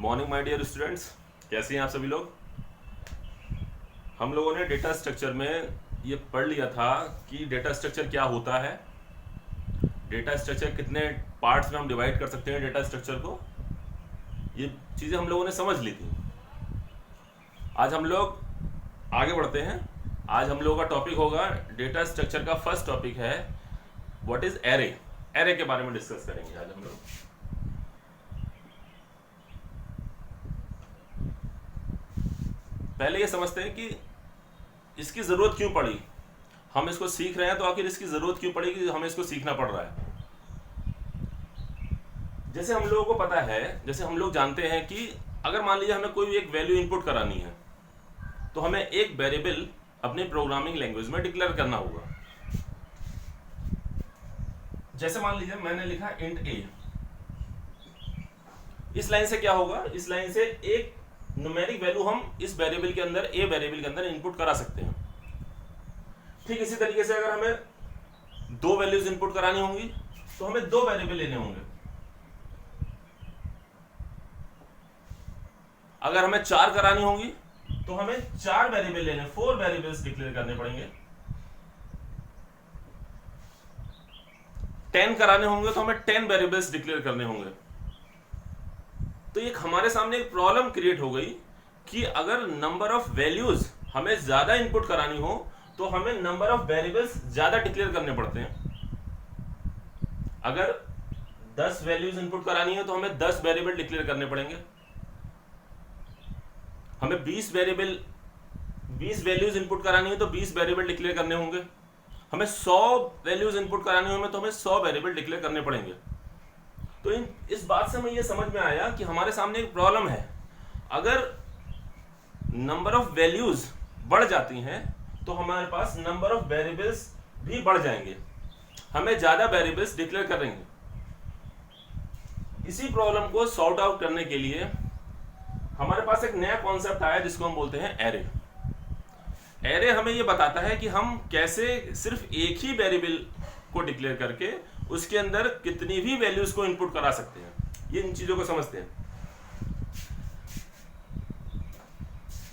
Morning my dear students, कैसे हैं आप सभी लोग। हम लोगों ने डेटा स्ट्रक्चर में ये पढ़ लिया था कि डेटा स्ट्रक्चर क्या होता है, डेटा स्ट्रक्चर कितने पार्ट्स में हम डिवाइड कर सकते हैं डेटा स्ट्रक्चर को। ये चीज़ें हम लोगों ने समझ ली थी। आज हम लोग आगे बढ़ते हैं। आज हम लोगों का टॉपिक होगा डेटा स्ट्रक्चर का फर्स्ट टॉपिक है व्हाट इज एरे। एरे के बारे में डिस्कस करेंगे आज हम लोग। पहले ये समझते हैं कि इसकी ज़रूरत क्यों पड़ी। हम इसको सीख रहे हैं तो आखिर इसकी ज़रूरत क्यों पड़ी कि हमें इसको सीखना पड़ रहा है। जैसे हम लोगों को पता है, जैसे हम लोग जानते हैं कि अगर मान लीजिए हमें कोई एक वैल्यू इनपुट करानी है तो हमें एक वेरिएबल अपने प्रोग्रामिंग लैंग्वेज में डिक्लेयर करना होगा। जैसे मान लीजिए मैंने लिखा इंट ए। इस लाइन से क्या होगा, इस लाइन से एक न्यूमेरिक वैल्यू हम इस वेरिएबल के अंदर, ए वेरिएबल के अंदर इनपुट करा सकते हैं। ठीक इसी तरीके से अगर हमें दो वैल्यूज इनपुट करानी होंगी तो हमें दो वेरिएबल लेने होंगे। अगर हमें चार करानी होंगी तो हमें चार वेरिएबल लेने, 4 वेरिएबल्स डिक्लेयर करने पड़ेंगे। 10 कराने होंगे तो हमें 10 वेरिएबल्स डिक्लेयर करने होंगे। तो एक हमारे सामने एक प्रॉब्लम क्रिएट हो गई कि अगर नंबर ऑफ वैल्यूज हमें ज्यादा इनपुट करानी हो तो हमें नंबर ऑफ वेरिएबल्स ज्यादा डिक्लेयर करने पड़ते हैं। अगर 10 वैल्यूज इनपुट करानी है तो हमें 10 वेरिएबल डिक्लेयर करने पड़ेंगे। हमें 20 वैल्यूज इनपुट करानी है तो 20 वेरिएबल डिक्लेयर करने होंगे। हमें 100 वैल्यूज इनपुट करानी होंगे तो हमें 100 वेरिएबल डिक्लेयर करने पड़ेंगे। तो इस बात से हमें यह समझ में आया कि हमारे सामने एक प्रॉब्लम है। अगर नंबर ऑफ वैल्यूज बढ़ जाती हैं तो हमारे पास नंबर ऑफ वेरिएबल्स भी बढ़ जाएंगे, हमें ज्यादा वेरिएबल्स डिक्लेयर करेंगे। इसी प्रॉब्लम को सॉर्ट आउट करने के लिए हमारे पास एक नया कॉन्सेप्ट आया जिसको हम बोलते हैं एरे। एरे हमें यह बताता है कि हम कैसे सिर्फ एक ही वेरिएबल को डिक्लेयर करके उसके अंदर कितनी भी वैल्यूज को इनपुट करा सकते हैं। ये इन चीजों को समझते हैं।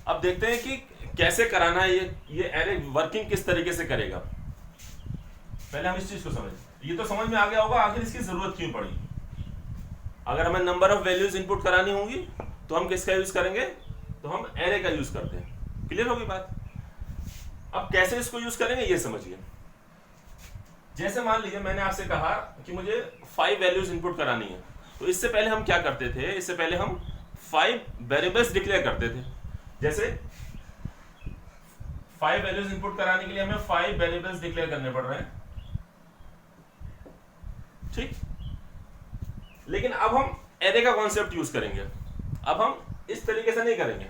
अब देखते हैं कि कैसे कराना है, ये एरे वर्किंग किस तरीके से करेगा। पहले हम इस चीज को समझें। ये तो समझ में आ गया होगा आखिर इसकी जरूरत क्यों पड़ी। अगर हमें नंबर ऑफ वैल्यूज इनपुट करानी होंगी तो हम किसका यूज करेंगे, तो हम एरे का यूज करते हैं। क्लियर होगी बात। अब कैसे इसको यूज करेंगे ये समझिए। जैसे मान लीजिए मैंने आपसे कहा कि मुझे 5 वैल्यूज इनपुट करानी है, तो इससे पहले हम क्या करते थे, इससे पहले हम 5 वेरिएबल्स डिक्लेयर करते थे। जैसे 5 वैल्यूज इनपुट कराने के लिए हमें 5 वेरिएबल्स डिक्लेयर करने पड़ रहे हैं। ठीक, लेकिन अब हम एरे का कॉन्सेप्ट यूज करेंगे। अब हम इस तरीके से नहीं करेंगे।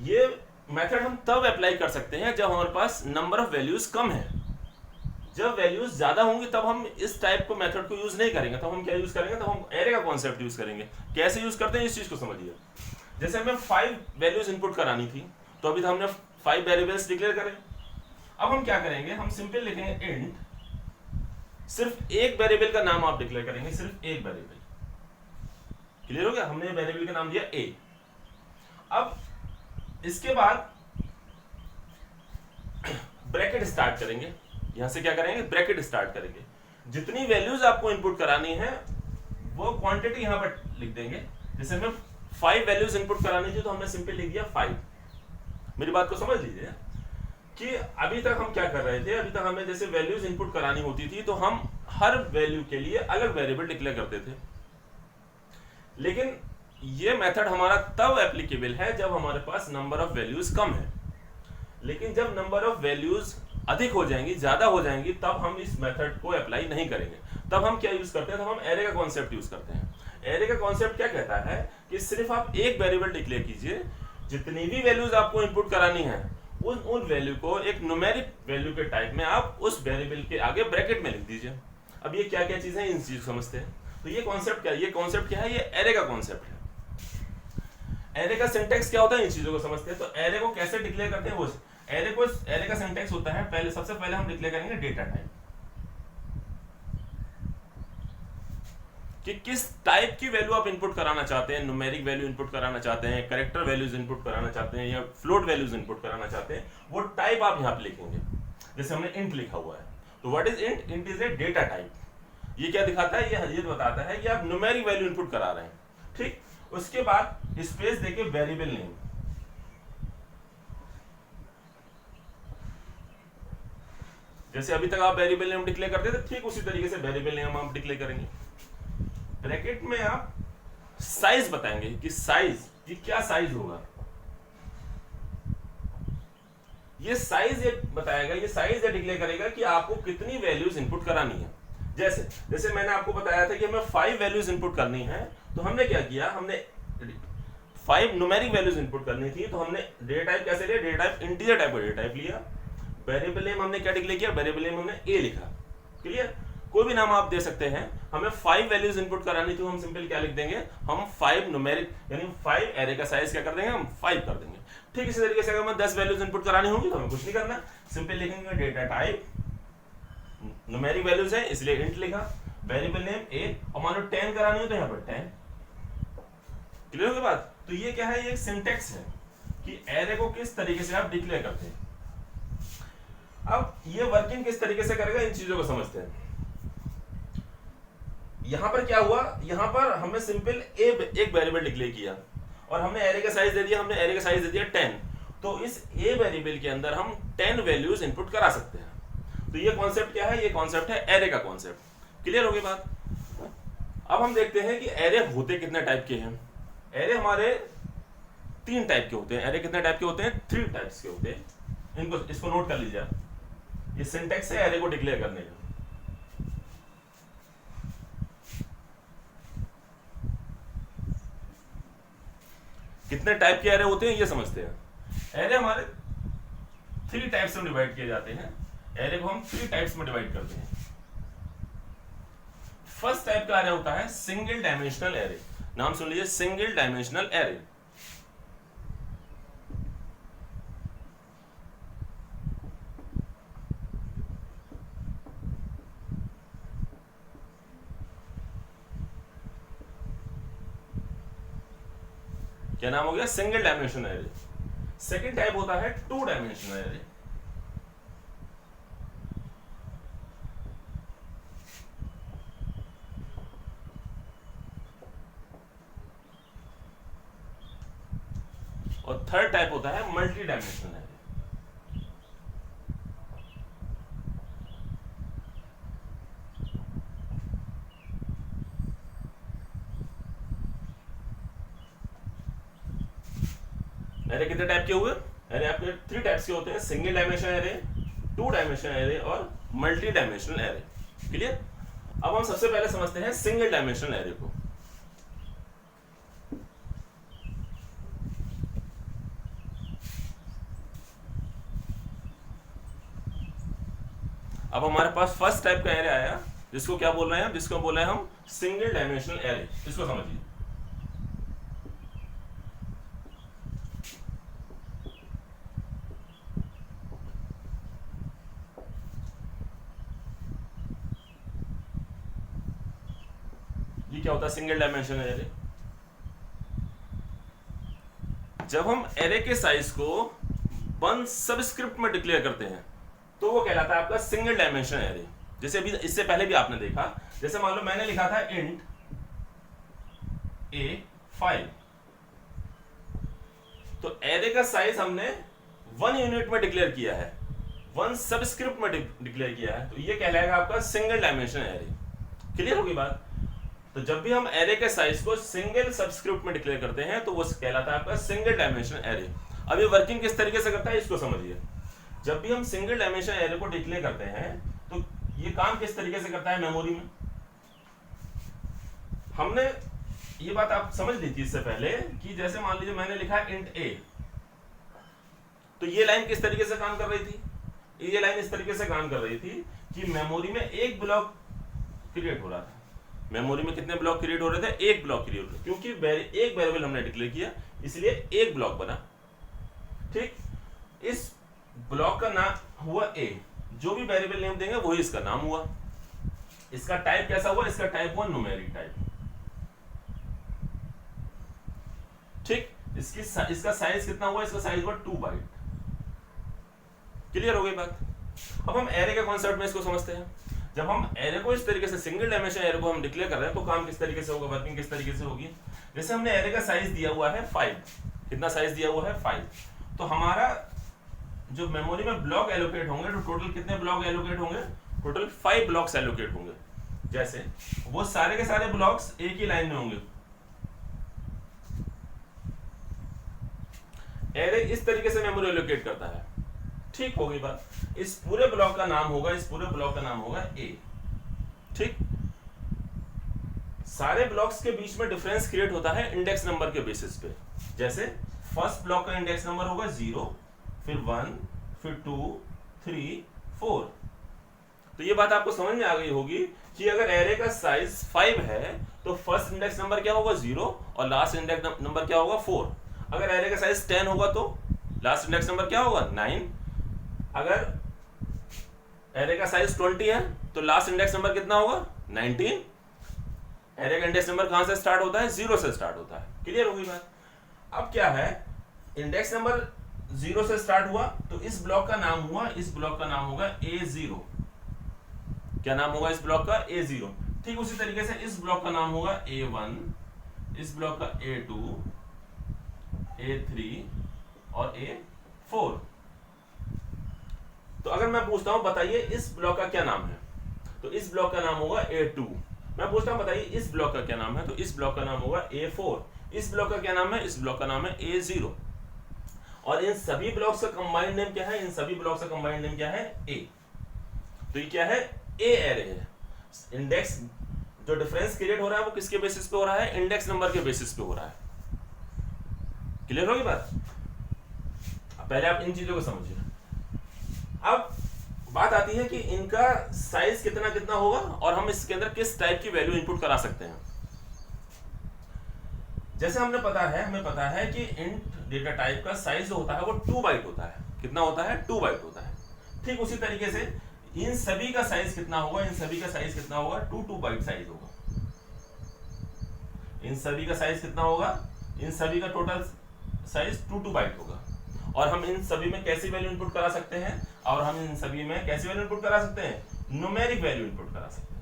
ये मेथड हम तब अप्लाई कर सकते हैं जब हमारे पास नंबर ऑफ वैल्यूज कम है। जब वैल्यूज ज्यादा होंगी तब हम इस टाइप को मेथड को यूज नहीं करेंगे। तब हम क्या यूज करेंगे, तब हम एरे का कॉन्सेप्ट यूज करेंगे। कैसे यूज करते हैं इस चीज को समझिए। जैसे हमें 5 वैल्यूज इनपुट करानी थी तो अभी तो हमने 5 वेरिएबल्स डिक्लेयर करे। अब हम क्या करेंगे, हम सिंपल लिखेंगे इंट, सिर्फ एक वेरिएबल का नाम आप डिक्लेयर करेंगे, सिर्फ एक वेरिएबल। क्लियर हो गया। हमने वेरिएबल का नाम दिया ए। अब इसके बाद ब्रैकेट स्टार्ट करेंगे। यहां से क्या करेंगे, ब्रैकेट स्टार्ट करेंगे। जितनी वैल्यूज आपको इनपुट करानी है वो क्वांटिटी यहां पर लिख देंगे। जैसे हमें 5 वैल्यूज इनपुट करानी थी तो हमने सिंपल लिख दिया 5। मेरी बात को समझ लीजिए कि अभी तक हम क्या कर रहे थे। अभी तक हमें जैसे वैल्यूज इनपुट करानी होती थी तो हम हर वैल्यू के लिए अलग वेरिएबल डिक्लेयर करते थे। लेकिन ये मेथड हमारा तब एप्लीकेबल है जब हमारे पास नंबर ऑफ वैल्यूज कम है। लेकिन जब नंबर ऑफ वैल्यूज अधिक हो जाएंगी, ज्यादा हो जाएंगी, तब हम इस मेथड को अप्लाई नहीं करेंगे। तब हम क्या यूज करते हैं, तब हम एरे का कॉन्सेप्ट यूज करते हैं। एरे का कॉन्सेप्ट क्या कहता है कि सिर्फ आप एक वेरिएबल डिक्लेयर कीजिए, जितनी भी वैल्यूज आपको इनपुट करानी है उन वैल्यू को एक न्यूमेरिक वैल्यू के टाइप में आप उस वेरिएबल के आगे ब्रैकेट में लिख दीजिए। अब ये क्या क्या चीजें हैं, इन चीज समझते हैं। तो ये कॉन्सेप्ट क्या है, ये कॉन्सेप्ट क्या है, ये एरे का कॉन्सेप्ट है। एरे का सिंटैक्स क्या होता है, इन चीजों को समझते हैं। तो एरे को कैसे डिक्लेयर करते हैं, वो एरे का सिंटैक्स होता है, सबसे पहले हम डिक्लेयर करेंगे डेटा टाइप। कि किस टाइप की वैल्यू आप इनपुट कराना चाहते हैं, न्यूमेरिक वैल्यू इनपुट कराना चाहते हैं, कैरेक्टर वैल्यूज इनपुट कराना चाहते हैं, या फ्लोट वैल्यूज इनपुट कराना चाहते हैं, वो टाइप आप यहाँ पे लिखेंगे। जैसे हमने इंट लिखा हुआ है, तो what is int? Int is a data type. ये क्या दिखाता है? ये बताता है कि आप न्यूमेरिक वैल्यू इनपुट करा रहे हैं, ठीक। उसके बाद स्पेस देके वेरिएबल नेम, जैसे अभी तक आप वेरिएबल नेम डिक्लेयर करते थे, ठीक उसी तरीके से वेरिएबल नेम आप डिक्लेयर करेंगे। ब्रैकेट में आप साइज बताएंगे कि साइज, ये क्या साइज होगा, ये साइज ये बताएगा, ये साइज ये डिक्लेयर करेगा कि आपको कितनी वैल्यूज इनपुट करानी है। जैसे मैंने आपको बताया था कि हमें 5 वैल्यूज इनपुट करनी है, तो हमने क्या किया, हमने 5 न्यूमेरिक वैल्यूज इनपुट करनी थी, तो हमने डेटा टाइप कैसे लिया, डेटा टाइप इंटीजर टाइप का डेटा टाइप लिया। वेरिएबल नेम हमने क्या डिक्लेयर किया, वेरिएबल नेम हमने ए लिखा। क्लियर? कोई भी नाम आप दे सकते हैं। हमें 5 वैल्यूज इनपुट करानी थी, हम सिंपल क्या लिख देंगे, हम 5 न्यूमेरिक यानी 5 एरे का साइज क्या कर देंगे, हम 5 कर देंगे। ठीक इसी तरीके से अगर हमें 10 वैल्यूज इनपुट करानी होगी तो हमें कुछ नहीं करना, सिंपल लिखेंगे डेटा टाइप न्यूमेरिक वैल्यूज है इसलिए इंट लिखा, वेरिएबल नेम ए, और मान लो 10 करानी हो तो यहाँ पर 10। क्लियर हो गई बात? तो ये क्या है, ये सिंटेक्स है कि एरे को किस तरीके से आप डिक्लेयर करते हैं। अब ये वर्किंग किस तरीके से करेगा, इन चीजों को समझते हैं। यहां पर क्या हुआ, यहां पर हमने सिंपल एक वेरिएबल डिक्लेयर किया और हमने एरे का साइज दे दिया, हमने एरे का साइज दे दिया 10। तो इस ए वेरिएबल के अंदर हम 10 वैल्यूज इनपुट करा सकते हैं। तो ये कॉन्सेप्ट क्या है, ये कॉन्सेप्ट है एरे का कॉन्सेप्ट। क्लियर हो गई बात? अब हम देखते हैं कि एरे होते कितने टाइप के हैं। एरे हमारे 3 टाइप के होते हैं। एरे कितने टाइप के होते हैं? 3 टाइप्स के होते हैं। इसको नोट कर लीजिए आप। ये सिंटेक्स है एरे को डिक्लेयर करने का। कितने टाइप के एरे होते हैं ये समझते हैं। एरे हमारे 3 टाइप्स में डिवाइड किए जाते हैं। एरे को हम 3 टाइप्स में डिवाइड करते हैं। फर्स्ट टाइप का एरे होता है सिंगल डायमेंशनल एरे। नाम सुन लीजिए, सिंगल डायमेंशनल एरे। क्या नाम हो गया? Single dimensional array. Second type होता है 2 डायमेंशनल एरे। और थर्ड टाइप होता है मल्टी डायमेंशनल एरे। एरे कितने टाइप के हुए? एरे आपके 3 टाइप्स के होते हैं, single dimensional array, 2 dimensional array और मल्टी डायमेंशनल एरे। क्लियर? अब हम सबसे पहले समझते हैं सिंगल डायमेंशनल एरे को। अब हमारे पास फर्स्ट टाइप का एरे आया, जिसको क्या बोल रहे हैं, जिसको बोल रहे हैं हम सिंगल डायमेंशनल एरे। इसको समझिए। ये क्या होता है सिंगल डायमेंशनल एरे? जब हम एरे के साइज को 1 सबस्क्रिप्ट में डिक्लेयर करते हैं तो वो कहलाता है आपका सिंगल डायमेंशनल एरे। जैसे अभी इससे पहले भी आपने देखा, जैसे मान लो मैंने लिखा था इंट A5, तो एरे का साइज हमने 1 यूनिट में डिक्लेयर किया है, 1 सबस्क्रिप्ट में डिक्लेयर किया है, तो ये कहलाएगा आपका सिंगल डायमेंशनल एरे। क्लियर होगी बात? तो जब भी हम एरे के साइज को सिंगल सबस्क्रिप्ट में डिक्लेयर करते हैं तो वो कहलाता है आपका सिंगल डायमेंशनल एरे। अब ये वर्किंग किस तरीके से करता है इसको समझिए। जब भी हम सिंगल डायमेंशनल एरे को डिक्लेयर करते हैं तो ये काम किस तरीके से करता है मेमोरी में। हमने ये बात आप समझ ली थी इससे पहले कि जैसे मान लीजिए मैंने लिखा है इंट ए, तो ये लाइन किस तरीके से काम कर रही थी, ये लाइन इस तरीके से काम कर रही थी कि मेमोरी में एक ब्लॉक क्रिएट हो रहा था। मेमोरी में कितने ब्लॉक क्रिएट हो रहे थे? एक ब्लॉक क्रिएट हो रहा, क्योंकि एक वेरिएबल हमने डिक्लेयर किया इसलिए एक ब्लॉक बना। ठीक, इस ब्लॉक का नाम हुआ ए, जो भी वेरिएबल नेम देंगे वही इसका नाम हुआ। इसका टाइप कैसा हुआ? इसका टाइप हुआ न्यूमेरिक टाइप। ठीक, इसका साइज कितना हुआ, इसका साइज हुआ 2 बाइट। क्लियर हो गई बात। अब हम एरे के कॉन्सेप्ट में इसको समझते हैं। जब हम एरे को इस तरीके से सिंगल डायमेंशन एरे को हम डिक्लेयर कर रहे हैं तो काम किस तरीके से होगा, वर्किंग किस तरीके से होगी। जैसे हमने एरे का साइज दिया हुआ है 5, कितना साइज दिया हुआ है 5, तो हमारा जो मेमोरी में ब्लॉक एलोकेट होंगे तो टोटल कितने ब्लॉक एलोकेट होंगे, टोटल 5 ब्लॉक्स एलोकेट होंगे। जैसे वो सारे के सारे ब्लॉक्स एक ही लाइन में होंगे। एरे इस तरीके से मेमोरी एलोकेट करता है। ठीक हो गई बात। इस पूरे ब्लॉक का नाम होगा, इस पूरे ब्लॉक का नाम होगा ए। ठीक, सारे ब्लॉक्स के बीच में डिफरेंस क्रिएट होता है इंडेक्स नंबर के बेसिस पे। जैसे फर्स्ट ब्लॉक का इंडेक्स नंबर होगा 0, फिर 1, फिर 2, 3, 4। तो ये बात आपको समझ में आ गई होगी कि अगर एरे का साइज 5 है तो फर्स्ट इंडेक्स नंबर क्या होगा 0 और लास्ट इंडेक्स नंबर क्या होगा 4। अगर एरे का साइज 10 होगा तो लास्ट इंडेक्स नंबर क्या होगा 9। अगर एरे का साइज 20 है तो लास्ट इंडेक्स नंबर कितना होगा 19। एरे का इंडेक्स नंबर कहां से स्टार्ट होता है, 0 से स्टार्ट होता है। क्लियर हो गई बात। अब क्या है, इंडेक्स नंबर 0 से स्टार्ट हुआ तो इस ब्लॉक का नाम हुआ, इस ब्लॉक का नाम होगा A0। क्या नाम होगा इस ब्लॉक का, A0। ठीक उसी तरीके से इस ब्लॉक का नाम होगा A1, इस ब्लॉक का A2, A3 और A4। तो अगर मैं पूछता हूं बताइए इस ब्लॉक का क्या नाम है, तो इस ब्लॉक का नाम होगा A2। मैं पूछता हूं बताइए इस ब्लॉक का क्या नाम है, तो इस ब्लॉक का नाम होगा A4। इस ब्लॉक का क्या नाम है, इस ब्लॉक का नाम है A0। और इन सभी ब्लॉक्स का कंबाइंड नेम क्या है, इन सभी ब्लॉक्स का कंबाइंड नेम क्या है, A। तो ये क्या है, A एरे है। इंडेक्स जो डिफरेंस क्रिएट हो रहा है वो किसके बेसिस पे हो रहा है, इंडेक्स नंबर के बेसिस पे हो रहा है। क्लियर होगी बात। पहले आप इन चीजों को समझिए। अब बात आती है कि इनका साइज कितना कितना होगा और हम इसके अंदर किस टाइप की वैल्यू इनपुट करा सकते हैं। जैसे हमें पता है कि इंट डेटा टाइप का साइज जो होता है वो 2 बाइट होता है। कितना होता है, 2 बाइट होता है। ठीक उसी तरीके से इन सभी का साइज कितना होगा, इन सभी का साइज कितना होगा, 2 बाइट साइज होगा। इन सभी का साइज कितना होगा, इन सभी का टोटल साइज 2 बाइट होगा। और हम इन सभी में कैसी वैल्यू इनपुट करा सकते हैं, और हम इन सभी में कैसी वैल्यू इनपुट करा सकते हैं, न्यूमेरिक वैल्यू इनपुट करा सकते हैं।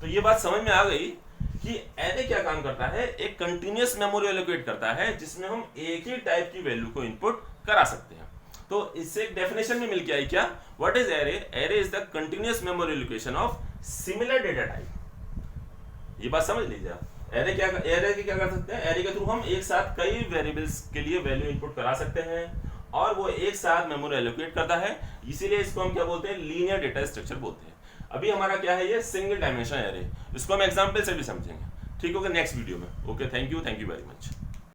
तो ये बात समझ में आ गई कि एरे क्या काम करता है, एक कंटीन्यूअस मेमोरी एलोकेट करता है जिसमें हम एक ही टाइप की वैल्यू को इनपुट करा सकते हैं। तो इससे एक डेफिनेशन भी मिल के आई क्या, what is array, array is the continuous memory allocation of similar data type. ये बात समझ लीजिए आप। एरे क्या कर सकते हैं, एरे के थ्रू हम एक साथ कई वेरिएबल्स के लिए वैल्यू इनपुट करा सकते हैं और वो एक साथ मेमोरी एलोकेट करता है। इसीलिए इसको हम क्या बोलते हैं, लीनियर डेटा स्ट्रक्चर बोलते हैं। अभी हमारा क्या है, ये सिंगल डायमेंशन एरे। इसको हम एग्जांपल से भी समझेंगे। ठीक होगा नेक्स्ट वीडियो में। Okay, thank you very much.